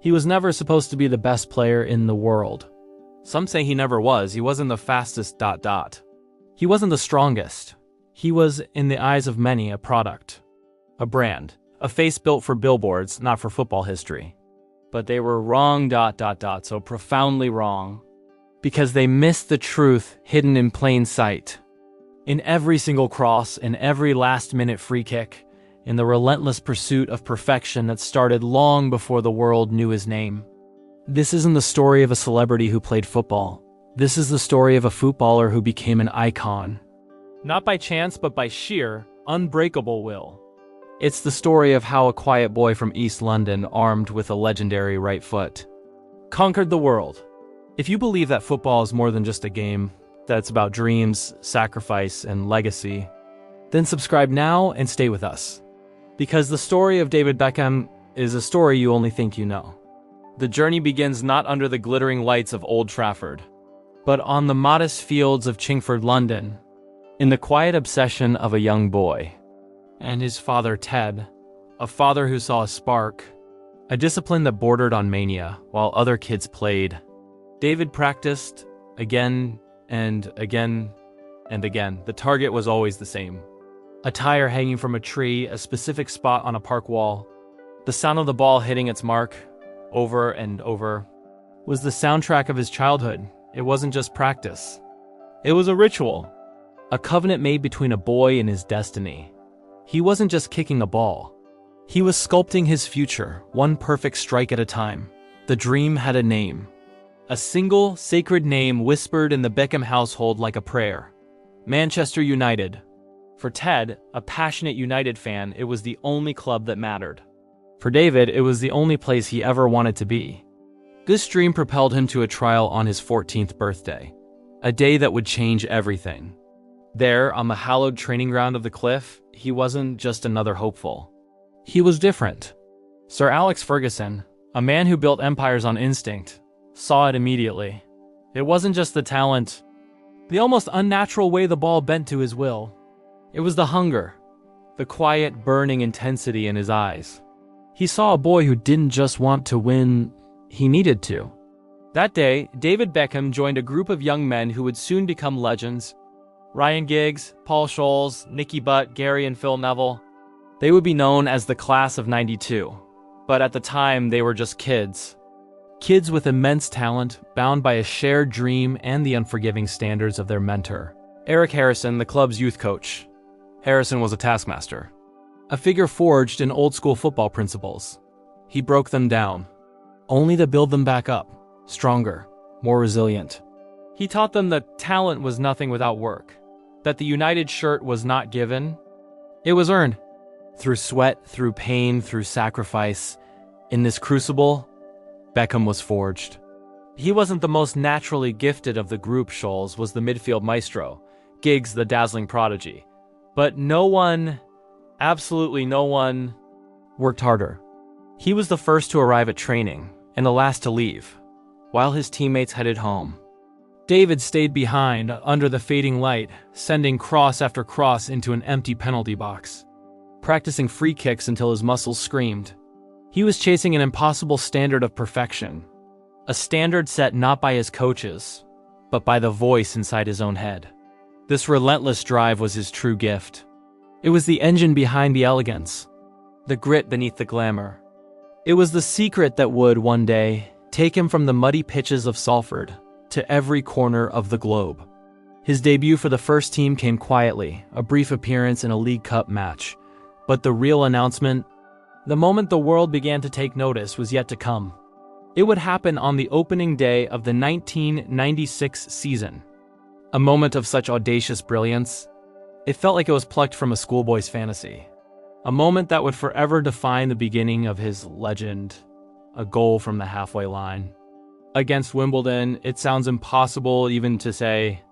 He was never supposed to be the best player in the world. Some say he never was. He wasn't the fastest ... He wasn't the strongest. He was, in the eyes of many, a product. A brand. A face built for billboards, not for football history. But they were wrong ... so profoundly wrong. Because they missed the truth hidden in plain sight. In every single cross, in every last-minute free kick, in the relentless pursuit of perfection that started long before the world knew his name. This isn't the story of a celebrity who played football. This is the story of a footballer who became an icon. Not by chance, but by sheer, unbreakable will. It's the story of how a quiet boy from East London, armed with a legendary right foot, conquered the world. If you believe that football is more than just a game, that it's about dreams, sacrifice, and legacy, then subscribe now and stay with us. Because the story of David Beckham is a story you only think you know. The journey begins not under the glittering lights of Old Trafford, but on the modest fields of Chingford, London, in the quiet obsession of a young boy. And his father, Ted, a father who saw a spark, a discipline that bordered on mania while other kids played. David practiced again and again and again. The target was always the same. A tire hanging from a tree, a specific spot on a park wall. The sound of the ball hitting its mark, over and over, was the soundtrack of his childhood. It wasn't just practice. It was a ritual. A covenant made between a boy and his destiny. He wasn't just kicking a ball. He was sculpting his future, one perfect strike at a time. The dream had a name. A single, sacred name whispered in the Beckham household like a prayer. Manchester United. For Ted, a passionate United fan, it was the only club that mattered. For David, it was the only place he ever wanted to be. This dream propelled him to a trial on his 14th birthday. A day that would change everything. There, on the hallowed training ground of the Cliff, he wasn't just another hopeful. He was different. Sir Alex Ferguson, a man who built empires on instinct, saw it immediately. It wasn't just the talent, the almost unnatural way the ball bent to his will. It was the hunger, the quiet, burning intensity in his eyes. He saw a boy who didn't just want to win, he needed to. That day, David Beckham joined a group of young men who would soon become legends. Ryan Giggs, Paul Scholes, Nicky Butt, Gary and Phil Neville. They would be known as the class of '92, but at the time they were just kids. Kids with immense talent, bound by a shared dream and the unforgiving standards of their mentor. Eric Harrison, the club's youth coach. Harrison was a taskmaster. A figure forged in old-school football principles. He broke them down, only to build them back up, stronger, more resilient. He taught them that talent was nothing without work, that the United shirt was not given, it was earned. Through sweat, through pain, through sacrifice. In this crucible, Beckham was forged. He wasn't the most naturally gifted of the group. Scholes was the midfield maestro, Giggs the dazzling prodigy. But no one, absolutely no one, worked harder. He was the first to arrive at training, and the last to leave, while his teammates headed home. David stayed behind, under the fading light, sending cross after cross into an empty penalty box, practicing free kicks until his muscles screamed. He was chasing an impossible standard of perfection, a standard set not by his coaches, but by the voice inside his own head. This relentless drive was his true gift. It was the engine behind the elegance, the grit beneath the glamour. It was the secret that would, one day, take him from the muddy pitches of Salford to every corner of the globe. His debut for the first team came quietly, a brief appearance in a League Cup match. But the real announcement, the moment the world began to take notice, was yet to come. It would happen on the opening day of the 1996 season. A moment of such audacious brilliance, it felt like it was plucked from a schoolboy's fantasy. A moment that would forever define the beginning of his legend. A goal from the halfway line. Against Wimbledon, it sounds impossible even to say.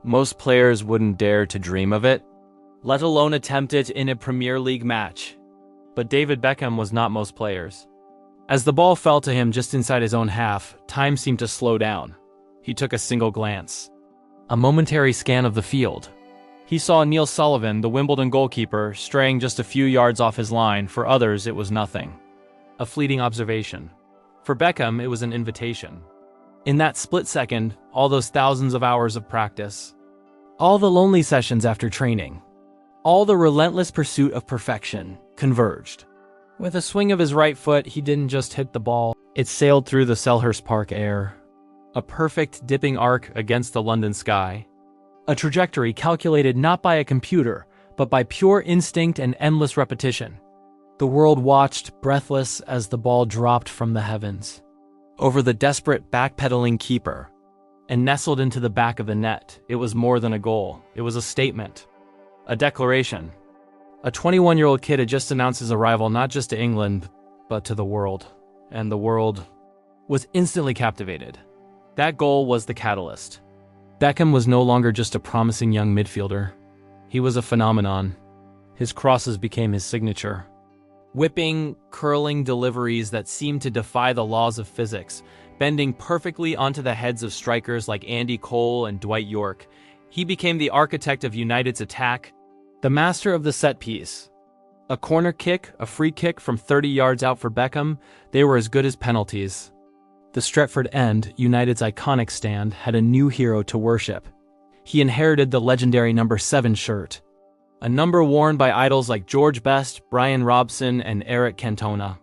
Most players wouldn't dare to dream of it, let alone attempt it in a Premier League match. But David Beckham was not most players. As the ball fell to him just inside his own half, time seemed to slow down. He took a single glance. A momentary scan of the field. He saw Neil Sullivan, the Wimbledon goalkeeper, straying just a few yards off his line. For others, it was nothing. A fleeting observation. For Beckham, it was an invitation. In that split second, all those thousands of hours of practice, all the lonely sessions after training, all the relentless pursuit of perfection converged. With a swing of his right foot, he didn't just hit the ball, it sailed through the Selhurst Park air. A perfect dipping arc against the London sky. A trajectory calculated not by a computer, but by pure instinct and endless repetition. The world watched, breathless, as the ball dropped from the heavens. Over the desperate backpedaling keeper, and nestled into the back of the net. It was more than a goal. It was a statement. A declaration. A 21-year-old kid had just announced his arrival not just to England, but to the world. And the world was instantly captivated. That goal was the catalyst. Beckham was no longer just a promising young midfielder. He was a phenomenon. His crosses became his signature. Whipping, curling deliveries that seemed to defy the laws of physics, bending perfectly onto the heads of strikers like Andy Cole and Dwight York. He became the architect of United's attack, the master of the set piece. A corner kick, a free kick from 30 yards out for Beckham, they were as good as penalties. The Stretford End, United's iconic stand, had a new hero to worship. He inherited the legendary number 7 shirt, a number worn by idols like George Best, Brian Robson, and Eric Cantona.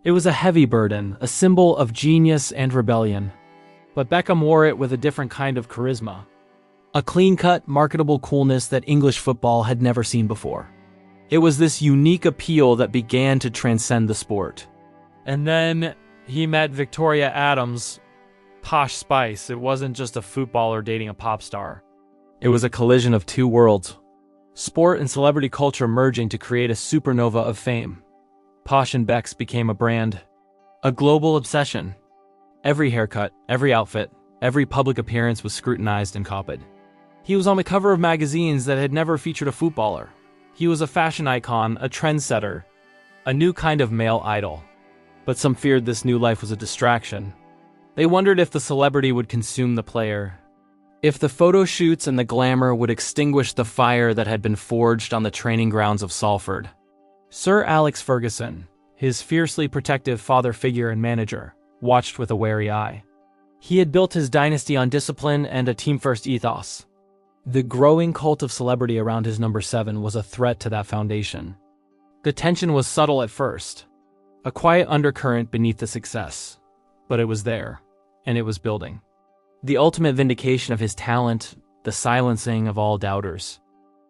It was a heavy burden, a symbol of genius and rebellion. But Beckham wore it with a different kind of charisma. A clean-cut, marketable coolness that English football had never seen before. It was this unique appeal that began to transcend the sport. And then he met Victoria Adams, posh spice. It wasn't just a footballer dating a pop star. It was a collision of two worlds. Sport and celebrity culture merging to create a supernova of fame. Posh and Becks became a brand, a global obsession. Every haircut, every outfit, every public appearance was scrutinized and copied. He was on the cover of magazines that had never featured a footballer. He was a fashion icon, a trendsetter, a new kind of male idol. But some feared this new life was a distraction. They wondered if the celebrity would consume the player, if the photo shoots and the glamour would extinguish the fire that had been forged on the training grounds of Salford. Sir Alex Ferguson, his fiercely protective father figure and manager, watched with a wary eye. He had built his dynasty on discipline and a team-first ethos. The growing cult of celebrity around his number 7 was a threat to that foundation. The tension was subtle at first, a quiet undercurrent beneath the success, but it was there, and it was building. The ultimate vindication of his talent, the silencing of all doubters,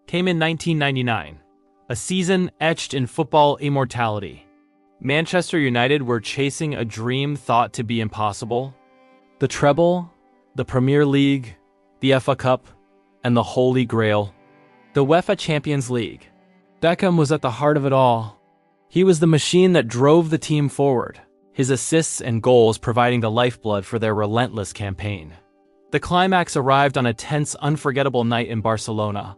came in 1999, a season etched in football immortality. Manchester United were chasing a dream thought to be impossible. The treble, the Premier League, the FA Cup, and the Holy Grail, the UEFA Champions League. Beckham was at the heart of it all. He was the machine that drove the team forward, his assists and goals providing the lifeblood for their relentless campaign. The climax arrived on a tense, unforgettable night in Barcelona.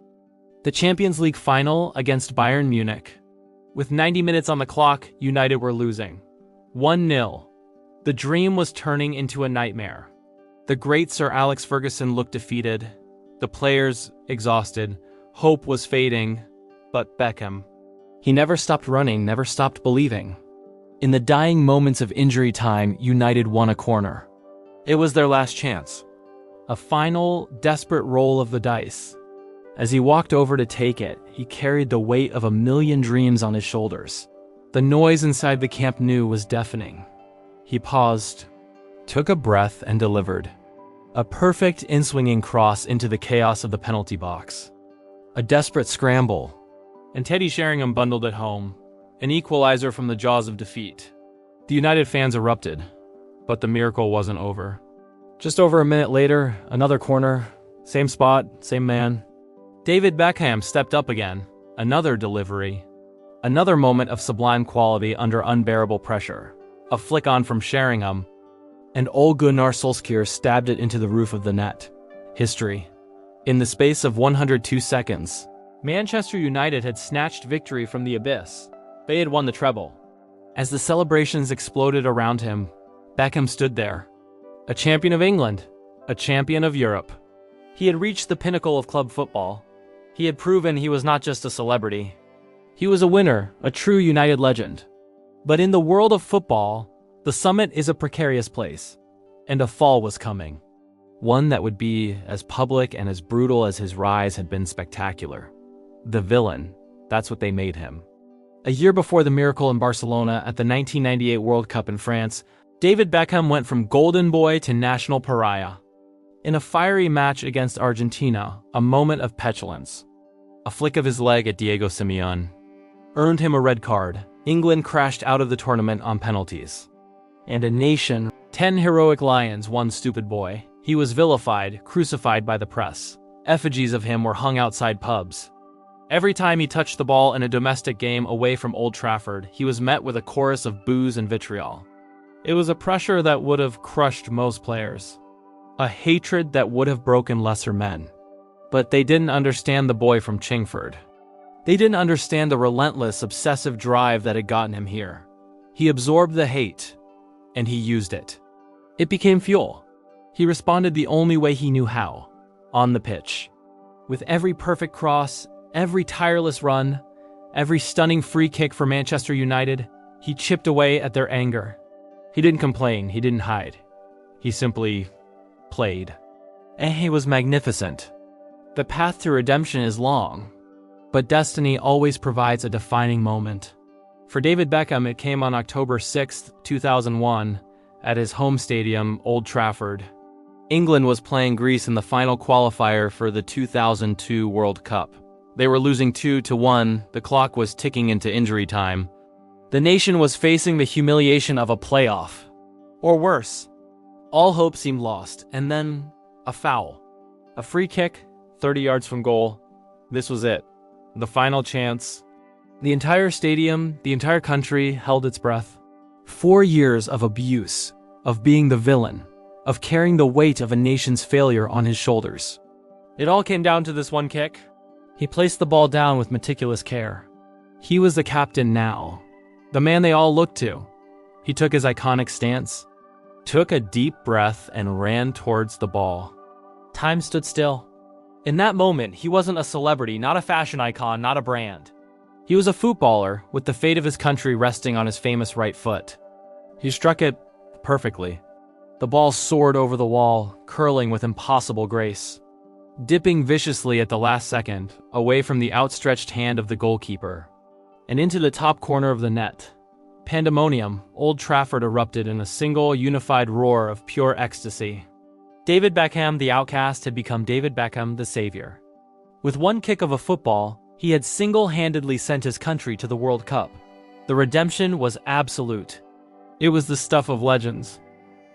The Champions League final against Bayern Munich. With 90 minutes on the clock, United were losing. 1-0. The dream was turning into a nightmare. The great Sir Alex Ferguson looked defeated. The players exhausted. Hope was fading. But Beckham, he never stopped running, never stopped believing. In the dying moments of injury time, United won a corner. It was their last chance. A final, desperate roll of the dice. As he walked over to take it, he carried the weight of a million dreams on his shoulders. The noise inside the Camp Nou was deafening. He paused, took a breath, and delivered. A perfect in-swinging cross into the chaos of the penalty box. A desperate scramble. And Teddy Sheringham bundled it home. An equalizer from the jaws of defeat. The United fans erupted, but the miracle wasn't over. Just over a minute later, another corner, same spot, same man. David Beckham stepped up again, another delivery. Another moment of sublime quality under unbearable pressure. A flick on from Sheringham, and Ole Gunnar Solskjaer stabbed it into the roof of the net. History. In the space of 102 seconds, Manchester United had snatched victory from the abyss. They had won the treble. As the celebrations exploded around him, Beckham stood there. A champion of England, a champion of Europe. He had reached the pinnacle of club football. He had proven he was not just a celebrity. He was a winner, a true United legend. But in the world of football, The summit is a precarious place, and a fall was coming. One that would be as public and as brutal as his rise had been spectacular. The villain, that's what they made him. A year before the miracle in Barcelona at the 1998 World Cup in France, David Beckham went from golden boy to national pariah. In a fiery match against Argentina, a moment of petulance, a flick of his leg at Diego Simeone, earned him a red card. England crashed out of the tournament on penalties. And a nation, 10 heroic lions, one stupid boy. He was vilified, crucified by the press. Effigies of him were hung outside pubs. Every time he touched the ball in a domestic game away from Old Trafford, he was met with a chorus of boos and vitriol. It was a pressure that would have crushed most players. A hatred that would have broken lesser men. But they didn't understand the boy from Chingford. They didn't understand the relentless, obsessive drive that had gotten him here. He absorbed the hate, and he used it. It became fuel. He responded the only way he knew how, on the pitch. With every perfect cross, every tireless run, every stunning free kick for Manchester United, he chipped away at their anger. He didn't complain, he didn't hide. He simply played. And he was magnificent. The path to redemption is long, but destiny always provides a defining moment. For David Beckham, it came on October 6, 2001, at his home stadium, Old Trafford. England was playing Greece in the final qualifier for the 2002 World Cup. They were losing 2-1, the clock was ticking into injury time. The nation was facing the humiliation of a playoff. Or worse. All hope seemed lost, and then a foul. A free kick, 30 yards from goal. This was it. The final chance. The entire stadium, the entire country held its breath. 4 years of abuse, of being the villain, of carrying the weight of a nation's failure on his shoulders. It all came down to this one kick. He placed the ball down with meticulous care. He was the captain now, the man they all looked to. He took his iconic stance, took a deep breath, and ran towards the ball. Time stood still. In that moment, he wasn't a celebrity, not a fashion icon, not a brand. He was a footballer with the fate of his country resting on his famous right foot. He struck it perfectly. The ball soared over the wall, curling with impossible grace, dipping viciously at the last second, away from the outstretched hand of the goalkeeper, and into the top corner of the net. Pandemonium, Old Trafford erupted in a single, unified roar of pure ecstasy. David Beckham, the outcast, had become David Beckham, the savior. With one kick of a football, he had single-handedly sent his country to the World Cup. The redemption was absolute. It was the stuff of legends.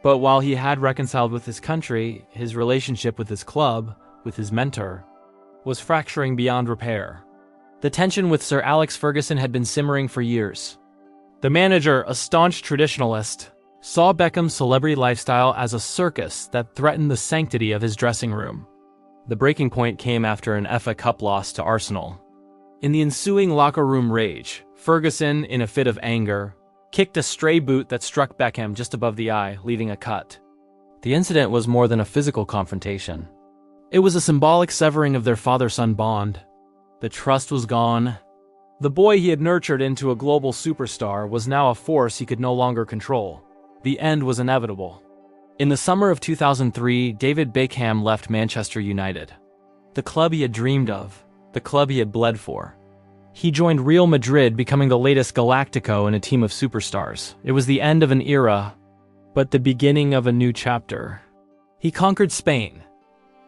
But while he had reconciled with his country, his relationship with his club, with his mentor, was fracturing beyond repair. The tension with Sir Alex Ferguson had been simmering for years. The manager, a staunch traditionalist, saw Beckham's celebrity lifestyle as a circus that threatened the sanctity of his dressing room. The breaking point came after an FA Cup loss to Arsenal. In the ensuing locker room rage, Ferguson, in a fit of anger, kicked a stray boot that struck Beckham just above the eye, leaving a cut. The incident was more than a physical confrontation. It was a symbolic severing of their father-son bond. The trust was gone. The boy he had nurtured into a global superstar was now a force he could no longer control. The end was inevitable. In the summer of 2003, David Beckham left Manchester United. The club he had dreamed of, the club he had bled for. He joined Real Madrid, becoming the latest Galactico in a team of superstars. It was the end of an era, but the beginning of a new chapter. He conquered Spain,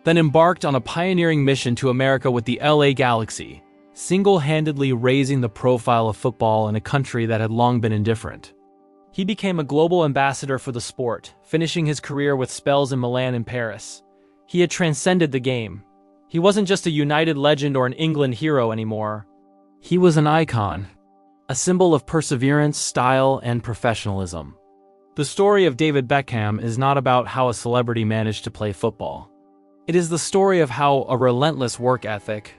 then embarked on a pioneering mission to America with the LA Galaxy, single-handedly raising the profile of football in a country that had long been indifferent. He became a global ambassador for the sport, finishing his career with spells in Milan and Paris. He had transcended the game. He wasn't just a United legend or an England hero anymore. He was an icon, a symbol of perseverance, style, and professionalism. The story of David Beckham is not about how a celebrity managed to play football. It is the story of how a relentless work ethic,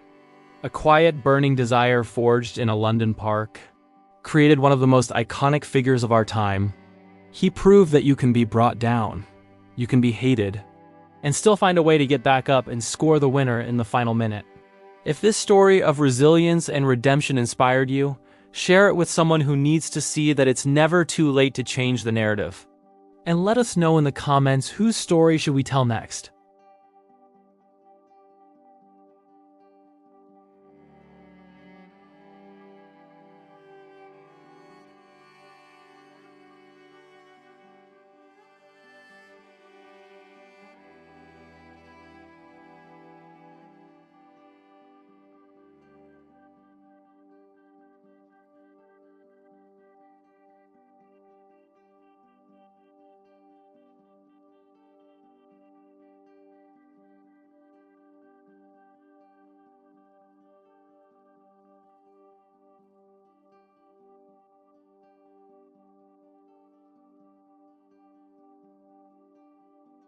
a quiet, burning desire forged in a London park, created one of the most iconic figures of our time. He proved that you can be brought down, you can be hated, and still find a way to get back up and score the winner in the final minute. If this story of resilience and redemption inspired you, Share it with someone who needs to see that it's never too late to change the narrative. And let us know in the comments whose story should we tell next.